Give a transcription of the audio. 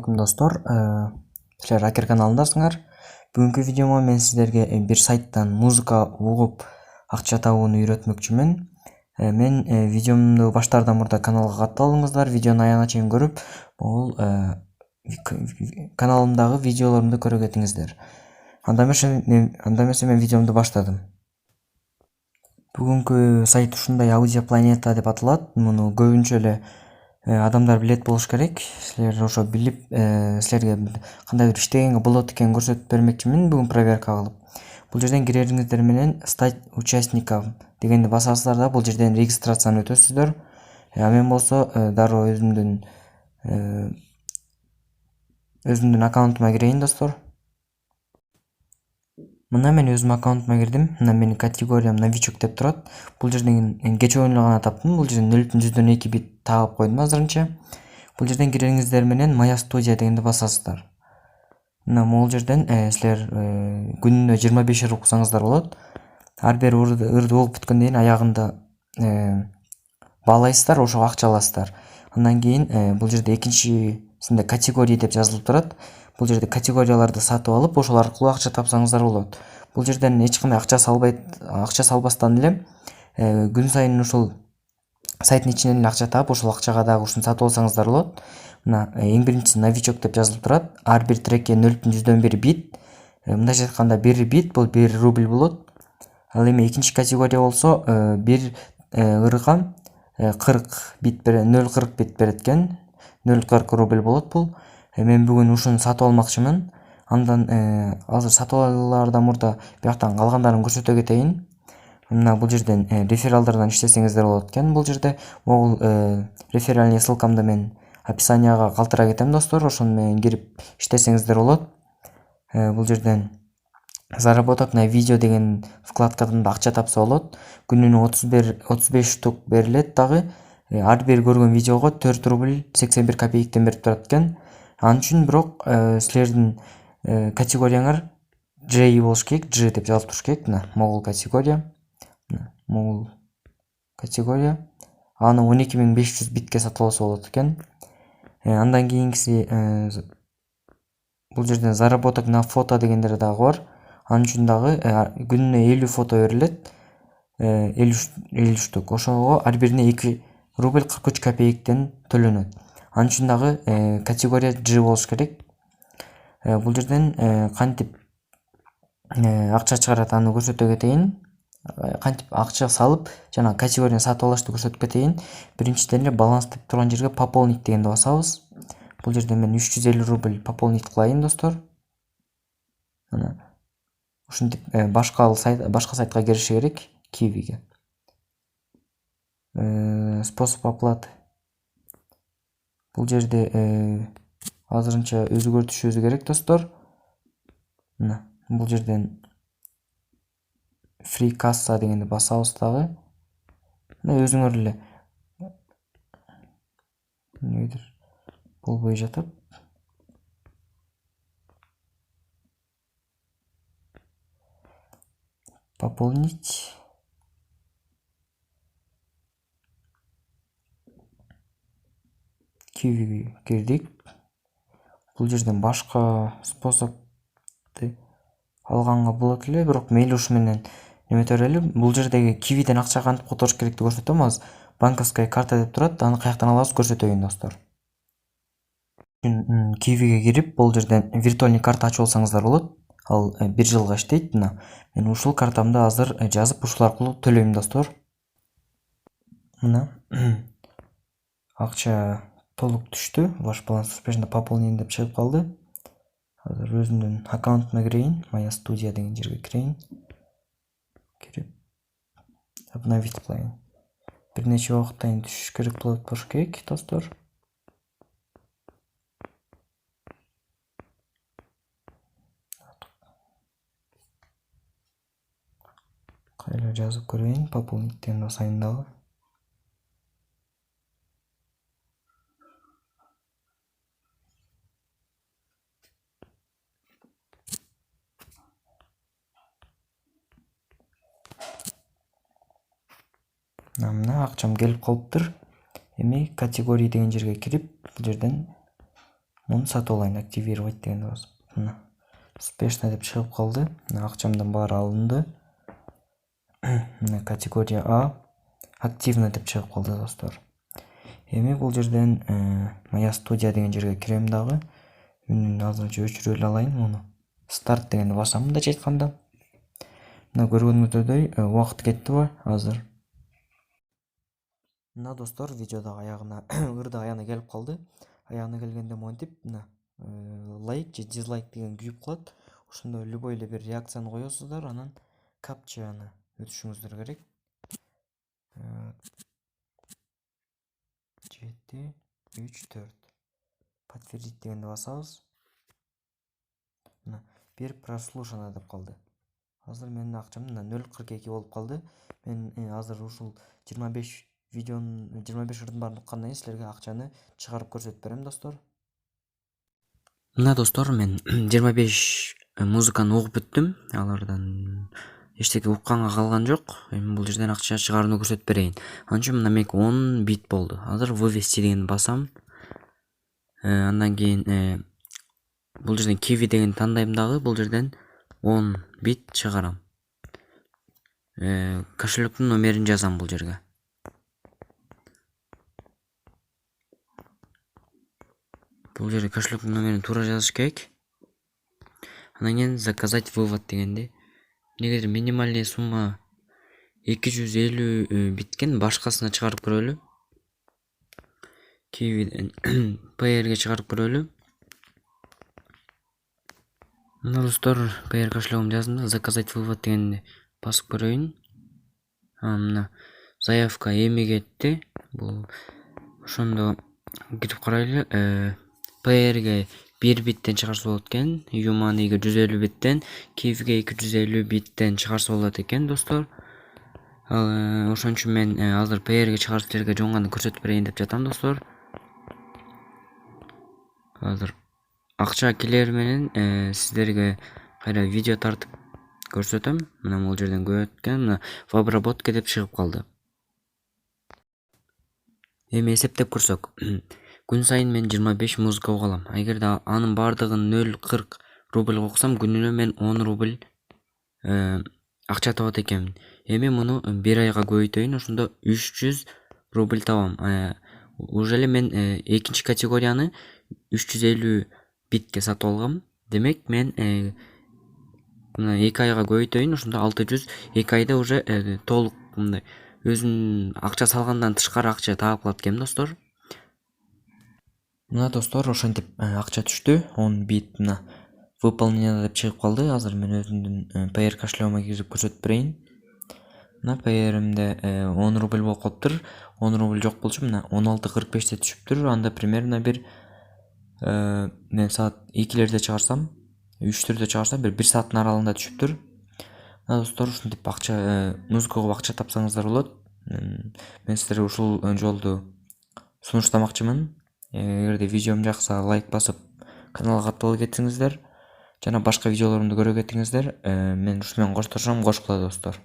алейкум достор. Силер Акер каналындасыңар. Бүгүнкү видеомо мен сиздерге бир сайттан музыка угуп акча табууну үйрөтмөкчүмүн. Мен видеомду баштаардан мурда каналга катталыңыздар, видеону аягына чейин көрүп, бул каналымдагы видеолорумду көрө кетиңиздер. Анда эмесе мен видеомду баштадым. Бүгүнкү сайт ушундай Audio Planeta деп аталат. Муну көбүнчө эле адамдар билет болуш керек. Силер ошо билип, силерге кандай бир иштегенге болот экенин көрсөтүп бермекчимин бүгүн проверка кылып. Бул жерден кирериңиздер менен стать участником дегенди басасыздар да бул жерден регистрацияны өтөсүздөр. Мен болсо дароо өзүмдүн аккаунтума кирейин достор. Мына мен өзүм аккаунтума кирдим. Мына менин категориям новичок деп турат. Бул жерден кече ойногон таптым. Бул жерден 0.102 бит тагып койдум азырынча. Бул жерден кирериңиздер менен Моя студия дегенди басасыздар. Мына бул жерден силер күнүнө 25 ыр уксаңыздар болот. Ар бир ырды угуп бүткөндөн кийин аягында баалайсыздар, ошого акча аласыздар. Андан кийин бул жерде экинчисинде категория деп жазылып турат. Бул жерде категорияларды сатып алып, ошол аркылуу акча тапсаңыздар болот. Бул жерден эч кандай акча салбастан эле күн сайын ушул сайттын ичинен эле акча таап, ошол акчага дагы ушуну сатып алсаңыздар болот. Мына эң биринчиси новичок деп жазылып турат. Ар бир трекке 0.101 бит. Мындайча айтканда 1 бит бул 1 рубль болот. Ал эми экинчи категория болсо 1 ырга 40 бит 0.40 бит берет экен. 0.40 рубль болот бул. Мен бүгүн ушуну сатып алмакчымын. Андан азыр сатып алаардан мурда бияктан калгандарын көрсөтө кетейин. Мына бул жерден рефералдардан иштесеңиздер болот экен. Бул жерде могул реферальный ссылкамды мен описанияга калтыра кетем достор. Ошону менен кирип иштесеңиздер болот. Бул жерден заработок на видео деген вкладкадан да акча тапса болот. Күнүнө 35 штук берилет дагы. Ар бир көргөн видеого 4 рубль 81 копейктен берип турат экен. Ал үчүн бирок силердин категорияңар J болуш керек, J деп жазылып туруш керек. Мына могул категория. Могул категория. Аны 12500 битке сатып алса болот экен. Андан кийинкиси бул жерден заработок на фото дегендер дагы бар. Ал үчүн дагы күнүнө 50 фото берилет. 50 штук. Ошого ар бирине 2 рубль 43 копейктен төлөнөт. Ал үчүн дагы категория G болуш керек. Бул жерден кантип акча чыгарат аны көрсөтө кетейин. Кантип акча салып, жана категорияны сатып алышты көрсөтүп кетейин. Биринчиден эле баланс деп турган жерге пополнить дегенди басабыз. Бул жерде мен 350 рубль пополнить кылайын достор. Мына ушинтип башка сайтка кириши керек, Kiwi'ге. Способ оплаты. Бул жерде азырынча өзгөртүшүбүз керек достор. Мына бул жерден free касса дегенди басабыз дагы. Мына өзүңөр эле эмнедир болбой жатат. Пополнить. Kiwi'ге кирдик. Бул жерден башка способду алганга болот эле, бирок мейли ушу менен немете берели. Бул жердеги Kiwi'ден акча кантип которуш керекти көрсөтөм азыр. Банковская карта деп турат, аны каяктан алабыз көрсөтөйүн достор. Kiwi'ге кирип, бул жерден виртуальный карта ачып алсаңыздар болот. Ал 1 жылга иштейт. Мына мен ушул картамды азыр жазып ушул аркылуу төлөйм достор. Мына акча толук түштү. Ваш баланс успешно пополнен деп чыгып калды. Азыр өзүмдүн аккаунтума кирейин, Моя студия деген жерге кирейин. Кирип обновить кылайын. Бир нече убакыттан түшүш керек болуш керек достор. Кайра жазып көрөйүн, пополниттен басайын дагы. Мына акчам келип калыптыр. Эми категория деген жерге кирип, бул жерден муну сатып алайын, активировать дегенди басып. Мына успешно деп чыгып калды. Мына акчамдын баары алынды. Мына категория А активно деп чыгып калды достор. Эми бул жерден моя студия деген жерге кирем дагы. Үнүн азырынча өчүрүп эле алайын муну. Старт дегенди басам мындайча айтканда. Мына көргөнүңүздөй убакыт кеттиби азыр. Мына достор, видеодагы аягына ырды аягына келип калды. Аягына келгенде монтип мына лайк же дизлайк деген күйүп калат. Ошондо любой эле бир реакцияны коесуздар, анан капчаны өтүшүңүздөр керек. 7 3 4 подтвердить дегенди басабыз. Мына бир прослушано деп калды. Азыр менин акчам мына 0.42 болуп калды. Мен азыр ушул 25 видеонун 25 ырдын баарын уккандан кийин силерге акчаны чыгарып көрсөтүп берем достор. Мына достор, мен 25 музыканы угуп бүттүм. Алардан эчтеке укканга калган жок. Эми бул жерден акча чыгарууну көрсөтүп берейин. Анын үчүн мына меники 10 бит болду. Азыр вывести дегенди басам. Андан кийин бул жерден Kiwi дегенди тандайм дагы. Бул жерден 10 бит чыгарам. Кошелектин номерин жазам бул жерге. Бул жерде кошелектин номерин туура жазыш керек. Андан кийин заказать вывод дегенди. Негедир минимальный сумма 250 биткен, башкасына чыгарып көрөлү. Kiwi'ден Payer'ге чыгарып көрөлү. Мына достор, Payer кошелегим жаздым, заказать вывод дегенди басып көрөйүн. Мына заявка эми кетти. Бул ошондо кирип карайлы. Payer'ге 1 биттен чыгарса болот экен, Юманиге 150 биттен, Kiwi'ге 250 биттен чыгарса болот экен достор. Ошон үчүн мен азыр Payer'ге чыгарып силерге жоңганы көрсөтүп берейин деп жатам достор. Азыр акча келер менен сиздерге кайра видео тартып көрсөтөм. Мына бул жерден көрөткөн, мына в обработке деп чыгып калды. Эми эсептеп көрсөк, күн сайын мен 25 музыка уга алам. Эгерде анын бардыгын 0.40 рубль уксам, күнүнө мен 10 рубль акча табат экенмин. Эми муну 1 айга көбөйтөйүн, ошондо 300 рубль табам. Уже эле мен экинчи категорияны 350 битке сатып алгам. Демек мен мына 2 айга көбөйтөйүн, ошондо 600, 2 айда уже толук мындай өзүнүн акча салгандан тышкары акча таап калат экен достор. Мына достор, ошентип акча түштү. 10 бит мына выполнено деп чыгып калды. Азыр мен өзүмдүн Payer кошелегиме кирип көрсөтүп берейин. Мына Payer'имде 10 рубль болуп калыптыр. 10 рубль жок болчу, мына 16.45 түшүптүр. Анда примерно бир мен саат 2-лерде чыгарсам, 3-төрдө чыгарсам бир сааттын аралыгында түшүптүр. Мына достор, ушинтип акча музыка угуп акча тапсаңыздар болот. Мен сиздерге ушул жолду сунуштамакчымын. Эгерде видеом жакса, лайк басып, каналга катталып кетсеңиздер, жана башка видеолорумду көрө кетсеңиздер, мен ушу менен коштошом. Кош кula достор.